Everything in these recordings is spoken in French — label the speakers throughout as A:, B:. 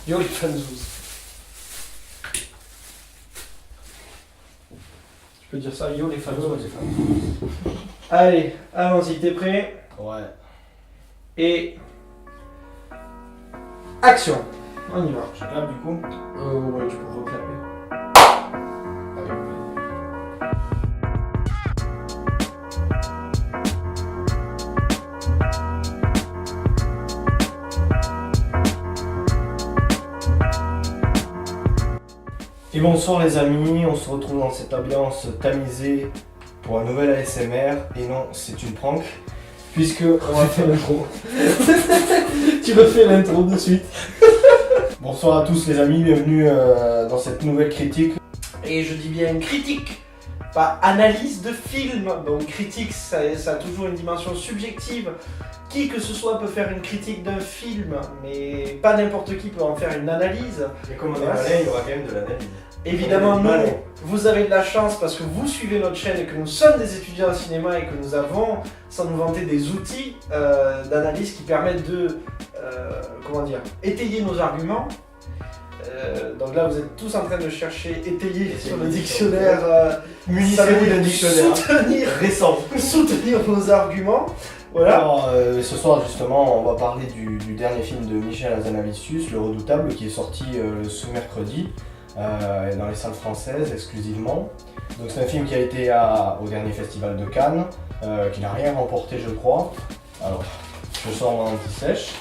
A: Yoli Fanzouz. Je peux dire ça, Yoli Fanzouz. Allez, allons-y, t'es prêt?
B: Ouais.
A: Et... action. On y va.
B: Je clappe du coup.
A: Ouais, tu peux reclapper.
B: Avec plaisir. Et bonsoir les amis, on se retrouve dans cette ambiance tamisée pour un nouvel ASMR. Et non, c'est une prank, puisque on va faire l'intro.
A: Tu refais l'intro de suite.
B: Bonsoir à tous les amis, bienvenue dans cette nouvelle critique.
A: Et je dis bien critique, pas analyse de film. Donc critique, ça a toujours une dimension subjective. Qui que ce soit peut faire une critique d'un film, mais pas n'importe qui peut en faire une analyse.
B: Et comme on est malin, il y aura quand même de l'analyse.
A: Évidemment,
B: On est
A: nous,
B: malin.
A: vous avez de la chance parce que vous suivez notre chaîne et que nous sommes des étudiants en cinéma et que nous avons, sans nous vanter, des outils d'analyse qui permettent de, étayer nos arguments. Donc là, vous êtes tous en train de chercher étayer sur le dictionnaire.
B: Munissez-vous d'un dictionnaire récent.
A: Soutenir vos arguments. Voilà.
B: Alors, ce soir justement, on va parler du dernier film de Michel Hazanavicius, Le Redoutable, qui est sorti ce mercredi dans les salles françaises exclusivement. Donc c'est un film qui a été au dernier festival de Cannes, qui n'a rien remporté je crois. Alors, je sors mon anti-sèche,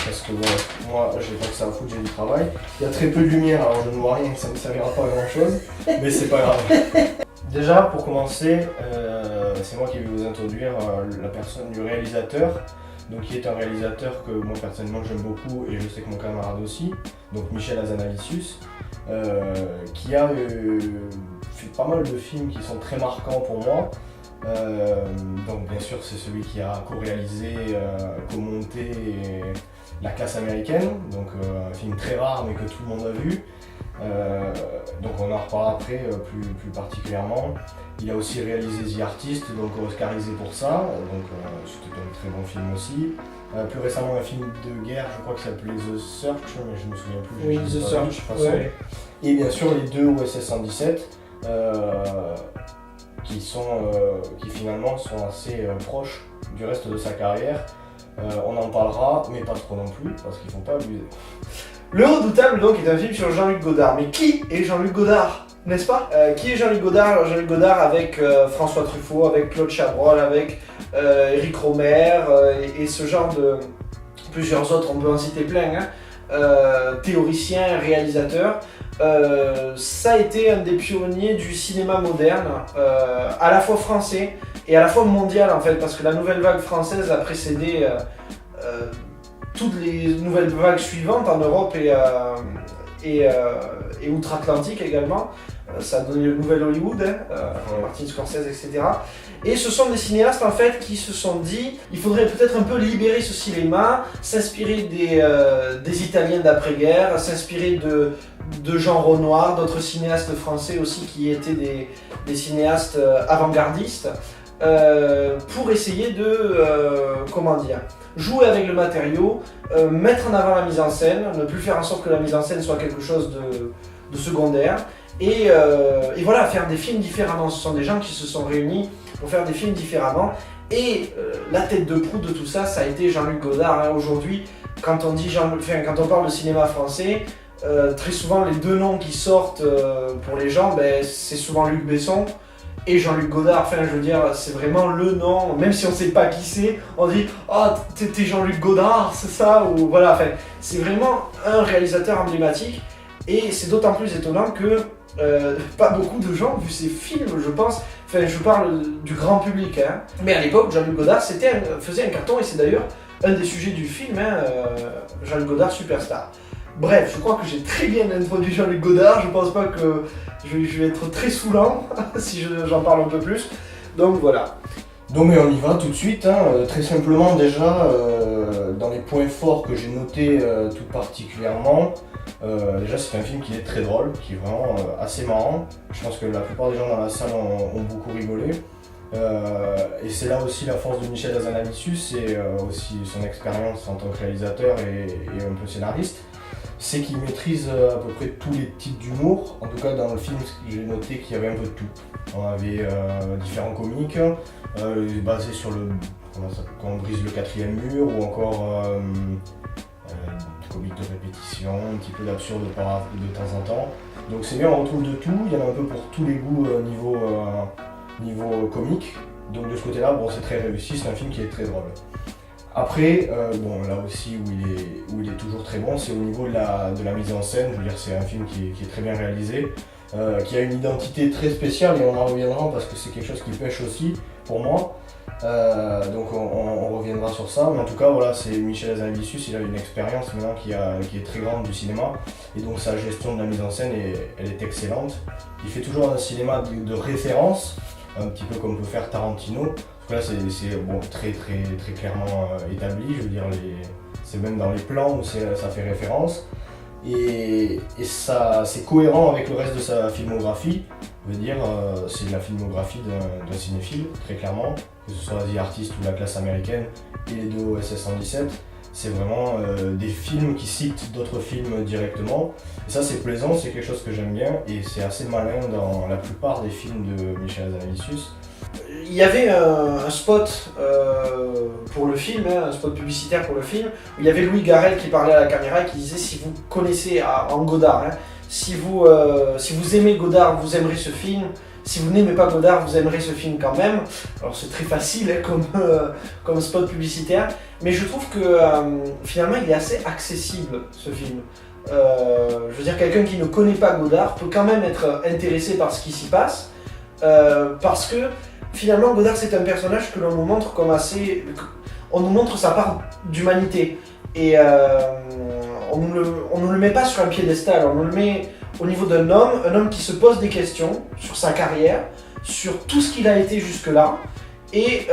B: parce que bon, moi j'ai pas que ça à foutre, j'ai du travail. Il y a très peu de lumière, alors je ne vois rien, ça ne me servira pas à grand chose, mais c'est pas grave. Déjà, pour commencer, c'est moi qui vais vous introduire la personne du réalisateur, donc qui est un réalisateur que moi personnellement j'aime beaucoup et je sais que mon camarade aussi, donc Michel Hazanavicius, qui a fait pas mal de films qui sont très marquants pour moi. Donc bien sûr c'est celui qui a co-réalisé, co-monté La Classe américaine, donc un film très rare mais que tout le monde a vu. Donc on en reparlera après plus particulièrement. Il a aussi réalisé The Artist, donc oscarisé pour ça, donc c'était un très bon film aussi. Plus récemment un film de guerre, je crois que ça s'appelait The Search, mais je me souviens plus.
A: Oui,
B: j'ai
A: The
B: pas vu,
A: Search.
B: de toute façon.
A: Ouais.
B: Et bien sûr les deux OSS 117, qui finalement sont assez proches du reste de sa carrière. On en parlera, mais pas trop non plus, parce qu'il ne faut pas abuser.
A: Le Redoutable donc est un film sur Jean-Luc Godard. Mais qui est Jean-Luc Godard, n'est-ce pas? Qui est Jean-Luc Godard? Jean-Luc Godard avec François Truffaut, avec Claude Chabrol, avec Éric Rohmer et ce genre de... plusieurs autres, on peut en citer plein, théoriciens, réalisateurs. Ça a été un des pionniers du cinéma moderne, à la fois français et à la fois mondial en fait, parce que la nouvelle vague française a précédé toutes les nouvelles vagues suivantes en Europe et outre-Atlantique également. Ça a donné le nouvel Hollywood, Martin Scorsese, etc. Et ce sont des cinéastes en fait qui se sont dit il faudrait peut-être un peu libérer ce cinéma, s'inspirer des Italiens d'après-guerre, s'inspirer de Jean Renoir, d'autres cinéastes français aussi qui étaient des cinéastes avant-gardistes, pour essayer de, jouer avec le matériau, mettre en avant la mise en scène, ne plus faire en sorte que la mise en scène soit quelque chose de secondaire, et voilà, faire des films différemment. Ce sont des gens qui se sont réunis pour faire des films différemment, et la tête de proue de tout ça, ça a été Jean-Luc Godard. Aujourd'hui, quand on parle de cinéma français, très souvent les deux noms qui sortent pour les gens, c'est souvent Luc Besson et Jean-Luc Godard. Enfin, je veux dire, c'est vraiment le nom, même si on sait pas qui c'est, on dit « Ah, t'es Jean-Luc Godard, c'est ça ?» ou voilà, enfin, c'est vraiment un réalisateur emblématique, et c'est d'autant plus étonnant que pas beaucoup de gens, vu ses films, je pense, enfin, je parle du grand public, mais à l'époque, Jean-Luc Godard faisait un carton, et c'est d'ailleurs un des sujets du film, Jean-Luc Godard Superstar. Bref, je crois que j'ai très bien introduit Jean-Luc Godard, je pense pas que je vais être très saoulant si j'en parle un peu plus, donc voilà.
B: Donc mais on y va tout de suite, très simplement déjà, dans les points forts que j'ai notés tout particulièrement, déjà c'est un film qui est très drôle, qui est vraiment assez marrant. Je pense que la plupart des gens dans la salle ont beaucoup rigolé. Et c'est là aussi la force de Michel Hazanavicius, c'est aussi son expérience en tant que réalisateur et un peu scénariste. c'est qu'il maîtrise à peu près tous les types d'humour. En tout cas, dans le film, j'ai noté qu'il y avait un peu de tout. On avait différents comiques, basés sur quand on brise le quatrième mur, ou encore comiques de répétition, un petit peu d'absurde de temps en temps. Donc c'est bien, on retrouve de tout, il y en a un peu pour tous les goûts niveau comique. Donc de ce côté-là, bon, c'est très réussi, c'est un film qui est très drôle. Après, là aussi où il est toujours très bon, c'est au niveau de la mise en scène. Je veux dire, c'est un film qui est très bien réalisé, qui a une identité très spéciale, et on en reviendra parce que c'est quelque chose qui pêche aussi pour moi. Donc on reviendra sur ça, mais en tout cas voilà, c'est Michel Hazanavicius, il a une expérience maintenant qui est très grande du cinéma, et donc sa gestion de la mise en scène elle est excellente. Il fait toujours un cinéma de référence, un petit peu comme peut faire Tarantino. Là c'est très clairement établi, je veux dire, c'est même dans les plans où ça fait référence, et ça c'est cohérent avec le reste de sa filmographie. Je veux dire, c'est la filmographie d'un cinéphile, très clairement, que ce soit The Artist ou La Classe américaine et les deux OSS 117. C'est vraiment des films qui citent d'autres films directement. Et ça c'est plaisant, c'est quelque chose que j'aime bien, et c'est assez malin dans la plupart des films de Michel Hazanavicius.
A: Il y avait un spot pour le film, un spot publicitaire pour le film, où il y avait Louis Garrel qui parlait à la caméra et qui disait: si vous connaissez, en Godard, si vous aimez Godard, vous aimerez ce film. Si vous n'aimez pas Godard, vous aimerez ce film quand même. Alors c'est très facile comme spot publicitaire, mais je trouve que finalement il est assez accessible, ce film. Je veux dire, quelqu'un qui ne connaît pas Godard peut quand même être intéressé par ce qui s'y passe, parce que finalement Godard c'est un personnage que l'on nous montre comme on nous montre sa part d'humanité, et on ne le met pas sur un piédestal, on nous le met au niveau d'un homme qui se pose des questions sur sa carrière, sur tout ce qu'il a été jusque-là, et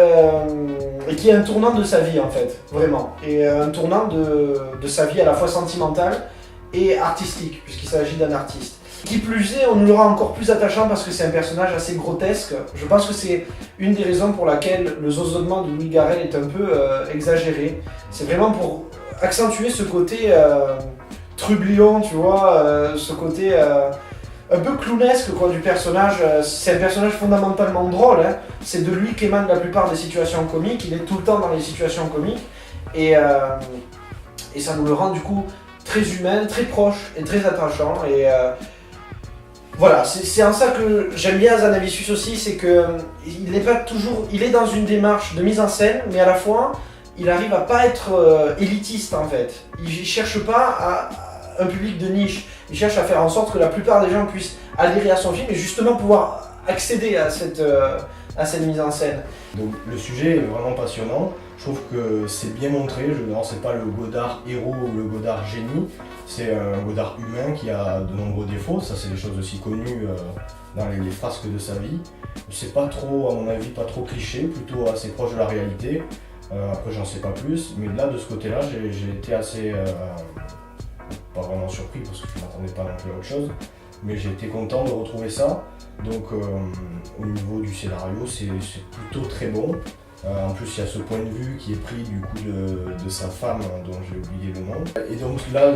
A: qui est un tournant de sa vie en fait, vraiment, et un tournant de sa vie à la fois sentimentale et artistique, puisqu'il s'agit d'un artiste. Qui plus est, on nous le rend encore plus attachant parce que c'est un personnage assez grotesque. Je pense que c'est une des raisons pour laquelle le zozonnement de Louis Garrel est un peu exagéré. C'est vraiment pour accentuer ce côté trublion, tu vois, ce côté un peu clownesque quoi, du personnage. C'est un personnage fondamentalement drôle, c'est de lui qu'émanent la plupart des situations comiques, il est tout le temps dans les situations comiques, et ça nous le rend du coup très humain, très proche et très attachant, et voilà, c'est en ça que j'aime bien Hazanavicius aussi, c'est que il est dans une démarche de mise en scène, mais à la fois il arrive à pas être élitiste en fait. Il cherche pas à un public de niche, il cherche à faire en sorte que la plupart des gens puissent adhérer à son film et justement pouvoir accéder à cette mise en scène.
B: Donc le sujet est vraiment passionnant, je trouve que c'est bien montré, c'est pas le Godard héros ou le Godard génie, c'est un Godard humain qui a de nombreux défauts, ça c'est des choses aussi connues dans les frasques de sa vie. C'est pas trop, à mon avis, pas trop cliché, plutôt assez proche de la réalité. Après j'en sais pas plus, mais là de ce côté-là j'ai été assez, pas vraiment surpris parce que je m'attendais pas non plus à autre chose, mais j'ai été content de retrouver ça. Donc au niveau du scénario c'est plutôt très bon. En plus il y a ce point de vue qui est pris du coup de sa femme dont j'ai oublié le nom. Et donc là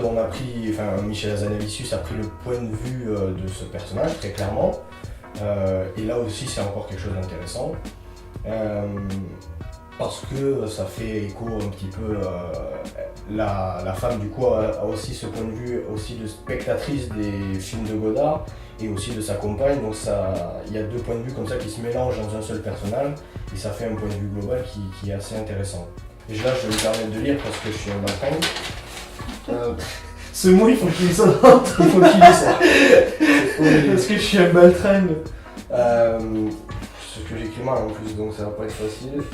B: Michel Hazanavicius a pris le point de vue de ce personnage très clairement. Et là aussi c'est encore quelque chose d'intéressant. Parce que ça fait écho un petit peu, la femme du coup a aussi ce point de vue aussi de spectatrice des films de Godard et aussi de sa compagne, donc il y a deux points de vue comme ça qui se mélangent dans un seul personnage et ça fait un point de vue global qui est assez intéressant. Et là je vais me permettre de lire parce que je suis un baltringue.
A: Ce mot il faut qu'il soit
B: Il faut qu'il ait ça.
A: Parce que je suis un baltringue.
B: Ce que j'écris mal en plus donc ça va pas être facile.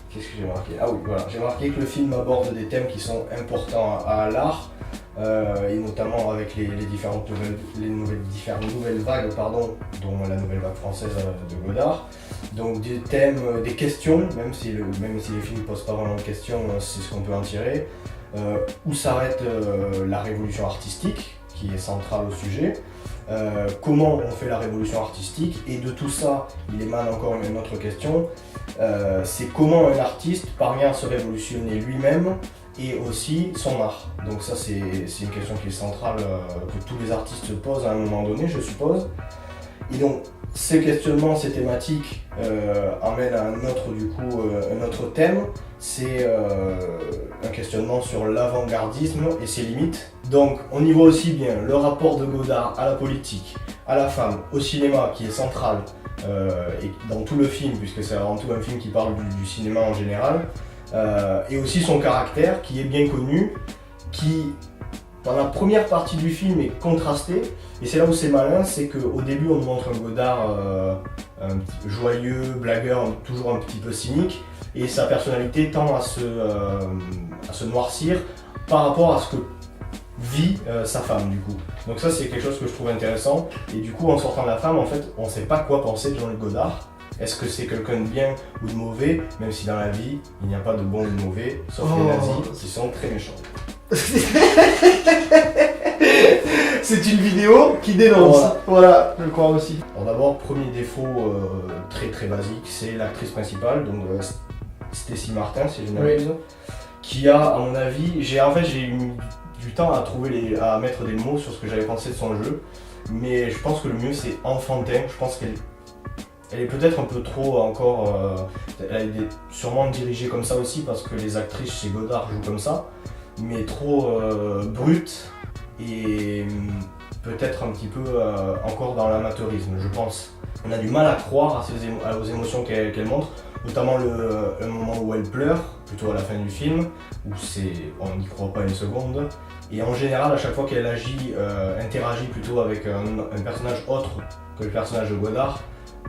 B: Qu'est-ce que j'ai marqué? Ah oui, voilà, j'ai marqué que le film aborde des thèmes qui sont importants à l'art, et notamment avec les différentes nouvelles vagues, dont la nouvelle vague française de Godard. Donc des thèmes, des questions, même si les films ne posent pas vraiment de questions, c'est ce qu'on peut en tirer. Où s'arrête la révolution artistique, qui est centrale au sujet. Comment on fait la révolution artistique, et de tout ça il émane encore une autre question, c'est comment un artiste parvient à se révolutionner lui-même et aussi son art. Donc ça c'est une question qui est centrale, que tous les artistes se posent à un moment donné, je suppose. Et donc ces questionnements, ces thématiques amènent à un autre thème, c'est un questionnement sur l'avant-gardisme et ses limites. Donc on y voit aussi bien le rapport de Godard à la politique, à la femme, au cinéma qui est central, et dans tout le film, puisque c'est avant tout un film qui parle du cinéma en général, et aussi son caractère qui est bien connu, qui dans la première partie du film est contrasté, et c'est là où c'est malin, c'est qu'au début on nous montre un Godard joyeux, blagueur, toujours un petit peu cynique, et sa personnalité tend à se noircir par rapport à ce que vit sa femme du coup. Donc ça c'est quelque chose que je trouve intéressant, et du coup en sortant de la femme, en fait, on ne sait pas quoi penser de Jean-Luc Godard. Est-ce que c'est quelqu'un de bien ou de mauvais, même si dans la vie il n'y a pas de bon ou de mauvais, sauf les nazis qui sont très méchants.
A: C'est une vidéo qui dénonce. Voilà, je crois aussi.
B: Alors d'abord, premier défaut très très basique, c'est l'actrice principale, donc Stacy Martin, si je ne m'abuse, qui a, à mon avis, j'ai eu du temps à mettre des mots sur ce que j'avais pensé de son jeu, mais je pense que le mieux c'est enfantin. Je pense qu'elle est peut-être un peu trop encore, elle a été sûrement dirigée comme ça aussi parce que les actrices chez Godard jouent comme ça, mais trop brute et peut-être un petit peu encore dans l'amateurisme, je pense. On a du mal à croire aux émotions qu'elle montre, notamment le moment où elle pleure, plutôt à la fin du film, où on n'y croit pas une seconde. Et en général, à chaque fois qu'elle interagit plutôt avec un personnage autre que le personnage de Godard,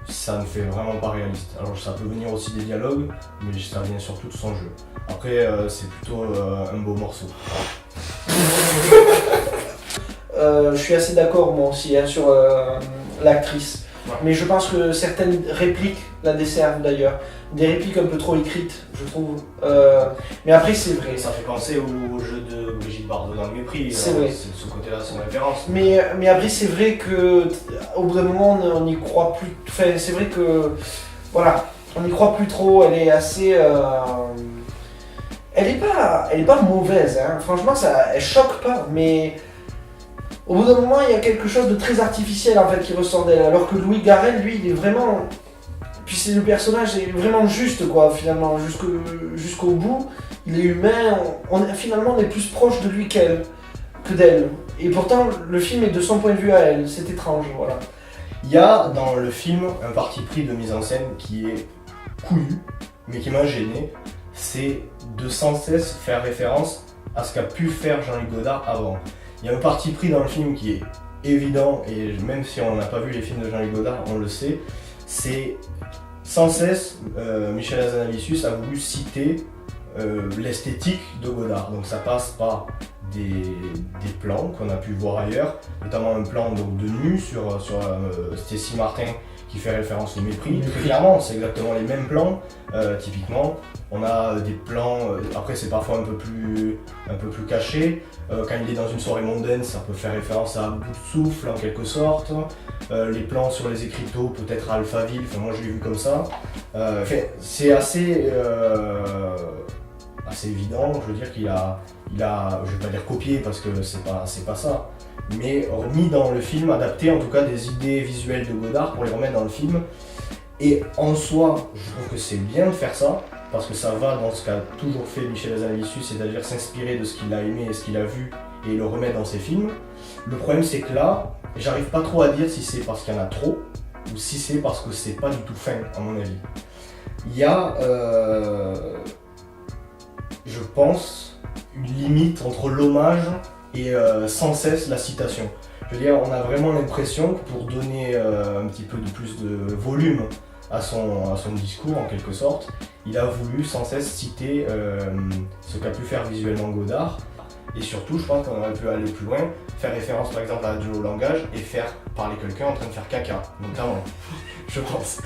B: ça ne fait vraiment pas réaliste. Alors ça peut venir aussi des dialogues, mais ça vient surtout de son jeu. Après, c'est plutôt un beau morceau.
A: Je suis assez d'accord moi aussi sur l'actrice. Ouais. Mais je pense que certaines répliques la desservent d'ailleurs. Des répliques un peu trop écrites, je trouve. Mais après, c'est vrai.
B: Ça fait penser au jeu de Brigitte Bardot dans le mépris.
A: C'est vrai.
B: C'est de ce côté-là, c'est une référence.
A: Mais après, c'est vrai qu'au bout d'un moment, on n'y croit plus. Enfin, c'est vrai que. Voilà, on n'y croit plus trop. Elle est assez. Elle est pas mauvaise, hein. Franchement, elle choque pas. Mais. Au bout d'un moment, il y a quelque chose de très artificiel en fait qui ressort d'elle. Alors que Louis Garrel, lui, il est vraiment. Puis le personnage est vraiment juste quoi, finalement, jusqu'au bout. Il est humain, finalement on est plus proche de lui que d'elle. Et pourtant le film est de son point de vue à elle, c'est étrange, voilà.
B: Il y a dans le film un parti pris de mise en scène qui est couillu, mais qui m'a gêné, c'est de sans cesse faire référence à ce qu'a pu faire Jean-Luc Godard avant. Il y a un parti pris dans le film qui est évident, et même si on n'a pas vu les films de Jean-Luc Godard, on le sait, c'est sans cesse, Michel Hazanavicius a voulu citer l'esthétique de Godard. Donc ça passe par des plans qu'on a pu voir ailleurs, notamment un plan donc, de nu sur Stacy Martin qui fait référence au mépris. Très clairement, c'est exactement les mêmes plans, typiquement. On a des plans, après c'est parfois un peu plus caché. Quand il est dans une soirée mondaine, ça peut faire référence à un bout de souffle en quelque sorte. Les plans sur les écriteaux, peut-être à Alphaville, enfin, moi je l'ai vu comme ça. C'est assez évident, je veux dire qu'il a, je vais pas dire copié parce que c'est pas ça, mais remis dans le film, adapté en tout cas des idées visuelles de Godard pour les remettre dans le film. Et en soi, je trouve que c'est bien de faire ça, parce que ça va dans ce qu'a toujours fait Michel Hazanavicius, c'est-à-dire s'inspirer de ce qu'il a aimé et ce qu'il a vu et le remettre dans ses films. Le problème c'est que là, j'arrive pas trop à dire si c'est parce qu'il y en a trop, ou si c'est parce que c'est pas du tout fin, à mon avis. Il y a, je pense, une limite entre l'hommage et sans cesse la citation. Je veux dire, on a vraiment l'impression que pour donner un petit peu de plus de volume à son discours, en quelque sorte, il a voulu sans cesse citer ce qu'a pu faire visuellement Godard. Et surtout, je pense qu'on aurait pu aller plus loin, faire référence par exemple à du langage et faire parler quelqu'un en train de faire caca, notamment. Je pense.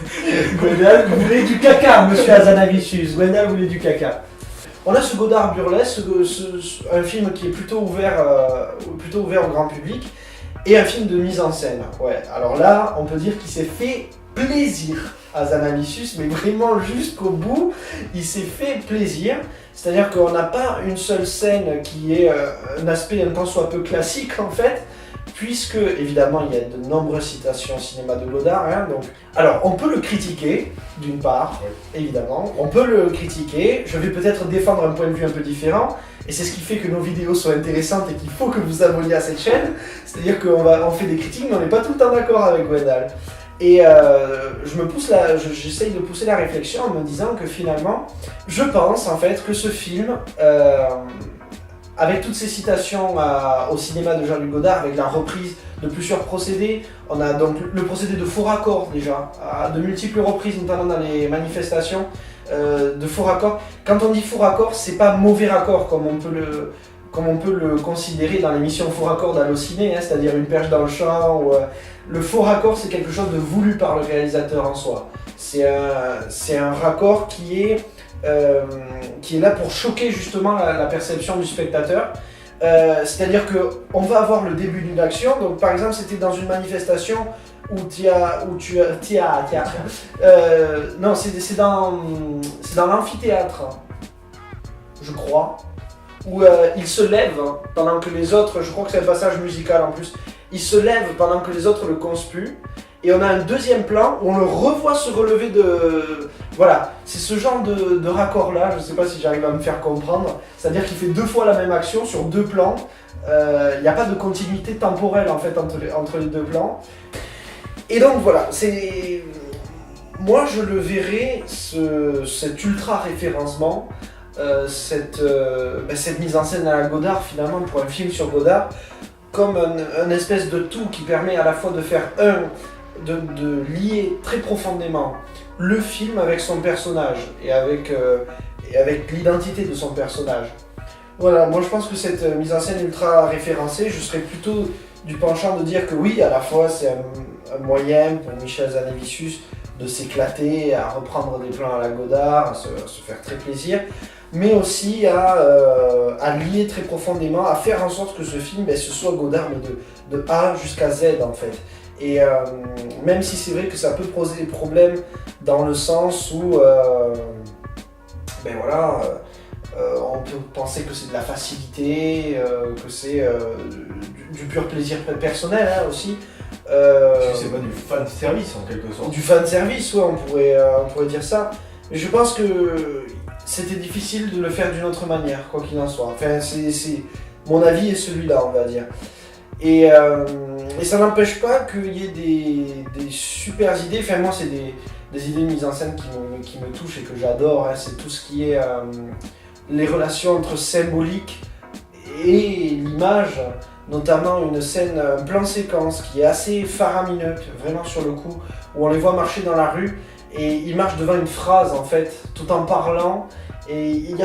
A: Gwendal, vous voulez du caca, monsieur Hazanavicius. Gwendal voulait du caca. On a ce Godard burlesque, un film qui est plutôt ouvert au grand public, et un film de mise en scène. Ouais, alors là, on peut dire qu'il s'est fait plaisir. Hazanavicius, mais vraiment jusqu'au bout, il s'est fait plaisir. C'est-à-dire qu'on n'a pas une seule scène qui est un aspect un tant soit peu classique en fait, puisque évidemment il y a de nombreuses citations au cinéma de Godard. Hein, donc... Alors on peut le critiquer, d'une part, évidemment, on peut le critiquer, je vais peut-être défendre un point de vue un peu différent, et c'est ce qui fait que nos vidéos sont intéressantes et qu'il faut que vous abonniez à cette chaîne, c'est-à-dire qu'on fait des critiques mais on n'est pas tout le temps d'accord avec Gwendal. Et j'essaye de pousser la réflexion en me disant que finalement, je pense en fait que ce film, avec toutes ces citations au cinéma de Jean-Luc Godard, avec la reprise de plusieurs procédés, on a donc le procédé de faux raccord déjà, à de multiples reprises, notamment dans les manifestations, de faux raccord. Quand on dit faux raccord, c'est pas mauvais raccord comme on peut le considérer dans l'émission Faux raccord d'Allociné, hein, c'est-à-dire une perche dans le champ. Le faux raccord, c'est quelque chose de voulu par le réalisateur en soi. C'est un raccord qui est là pour choquer justement la perception du spectateur. C'est-à-dire qu'on va avoir le début d'une action. Donc par exemple, c'était dans une manifestation où non, c'est dans l'amphithéâtre, je crois, où il se lève pendant que les autres, je crois que c'est un passage musical en plus, il se lève pendant que les autres le conspuent, et on a un deuxième plan où on le revoit se relever de... Voilà, c'est ce genre de raccord-là, je ne sais pas si j'arrive à me faire comprendre, c'est-à-dire qu'il fait 2 fois la même action sur 2 plans, il n'y a pas de continuité temporelle en fait entre les 2 plans. Et donc voilà, moi je le verrais, cet ultra-référencement, cette mise en scène à la Godard finalement pour un film sur Godard, comme un espèce de tout qui permet à la fois de faire de lier très profondément le film avec son personnage et avec l'identité de son personnage. Voilà, moi je pense que cette mise en scène ultra référencée, je serais plutôt du penchant de dire que oui, à la fois c'est un moyen pour Michel Hazanavicius de s'éclater, à reprendre des plans à la Godard, à se faire très plaisir, mais aussi à lier très profondément, à faire en sorte que ce film, ce soit Godard, mais de A jusqu'à Z en fait. Et même si c'est vrai que ça peut poser des problèmes dans le sens où, on peut penser que c'est de la facilité, que c'est du pur plaisir personnel hein, aussi.
B: C'est pas du fan service en quelque sorte.
A: Du fan service, ouais, on pourrait dire ça. Mais je pense que c'était difficile de le faire d'une autre manière, quoi qu'il en soit. Enfin, c'est mon avis est celui-là, on va dire. Et ça n'empêche pas qu'il y ait des super idées. Enfin, moi, c'est des idées de mise en scène qui me touchent et que j'adore. Hein. C'est tout ce qui est les relations entre symbolique et l'image, notamment une scène, un plan séquence qui est assez faramineux, vraiment sur le coup, où on les voit marcher dans la rue et ils marchent devant une phrase en fait, tout en parlant. Et il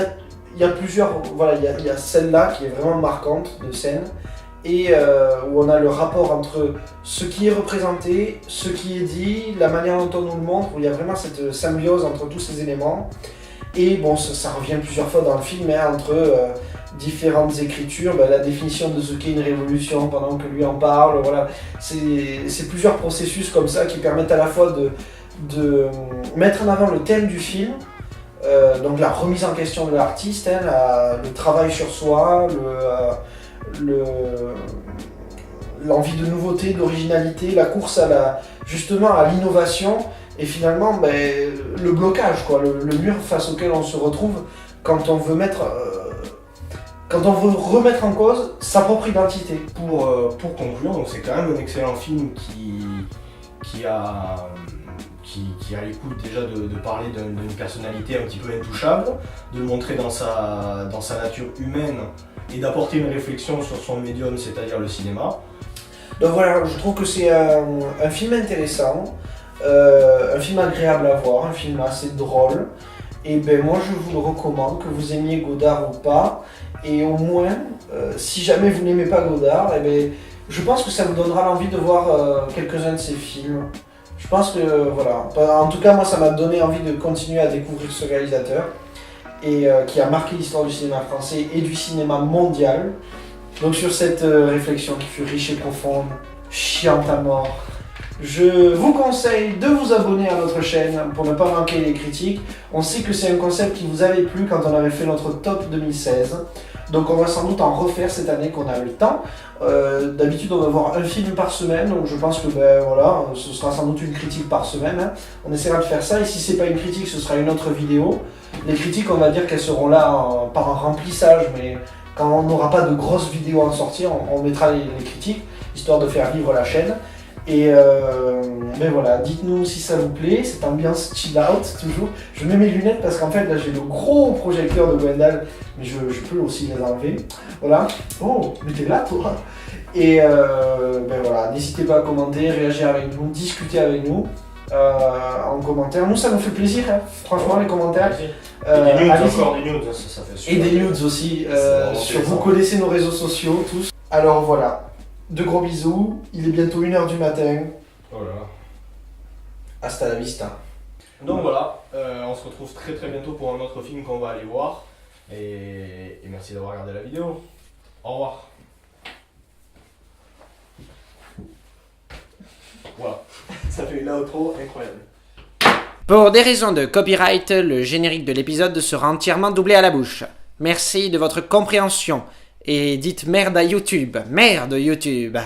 A: y a plusieurs, voilà, il y a celle-là qui est vraiment marquante de scène. Et où on a le rapport entre ce qui est représenté, ce qui est dit, la manière dont on nous le montre, où il y a vraiment cette symbiose entre tous ces éléments. Et bon, ça revient plusieurs fois dans le film, hein, entre différentes écritures, la définition de ce qu'est une révolution pendant que lui en parle, voilà. C'est plusieurs processus comme ça qui permettent à la fois de mettre en avant le thème du film, donc la remise en question de l'artiste, hein, le travail sur soi, l'envie de nouveauté, d'originalité, la course justement à l'innovation et finalement le blocage, quoi, le mur face auquel on se retrouve quand on veut remettre en cause sa propre identité.
B: Pour conclure, donc c'est quand même un excellent film qui a l'écoute déjà de parler d'une personnalité un petit peu intouchable, de le montrer dans sa nature humaine et d'apporter une réflexion sur son médium, c'est-à-dire le cinéma.
A: Donc voilà, je trouve que c'est un film intéressant, un film agréable à voir, un film assez drôle. Et moi je vous le recommande, que vous aimiez Godard ou pas. Et au moins, si jamais vous n'aimez pas Godard, je pense que ça vous donnera l'envie de voir quelques-uns de ses films. Je pense que voilà, en tout cas moi ça m'a donné envie de continuer à découvrir ce réalisateur. Et qui a marqué l'histoire du cinéma français et du cinéma mondial. Donc sur cette réflexion qui fut riche et profonde, chiante à mort, Je vous conseille de vous abonner à notre chaîne pour ne pas manquer les critiques. On sait que c'est un concept qui vous avait plu quand on avait fait notre top 2016. Donc on va sans doute en refaire cette année qu'on a le temps. D'habitude on va voir un film par semaine, donc je pense que voilà, ce sera sans doute une critique par semaine. Hein. On essaiera de faire ça, et si c'est pas une critique, ce sera une autre vidéo. Les critiques, on va dire qu'elles seront là par un remplissage, mais quand on n'aura pas de grosses vidéos à en sortir, on mettra les critiques, histoire de faire vivre la chaîne. Et mais voilà, dites-nous si ça vous plaît, cette ambiance chill out toujours. Je mets mes lunettes parce qu'en fait là j'ai le gros projecteur de Gwendal, mais je peux aussi les enlever. Voilà. Oh, mais t'es là toi. Et voilà, n'hésitez pas à commenter, réagir avec nous, discuter avec nous en commentaire. Nous ça nous fait plaisir, hein. Franchement les commentaires.
B: Et des nudes, encore des nudes, ça fait super.
A: Et des nudes aussi, vous connaissez nos réseaux sociaux tous. Alors voilà. De gros bisous, il est bientôt 1h du matin.
B: Voilà.
A: Hasta la vista.
B: Donc voilà, on se retrouve très très bientôt pour un autre film qu'on va aller voir. Et merci d'avoir regardé la vidéo. Au revoir. Voilà, ça fait une outro incroyable.
C: Pour des raisons de copyright, le générique de l'épisode sera entièrement doublé à la bouche. Merci de votre compréhension. Et dites merde à YouTube. Merde YouTube.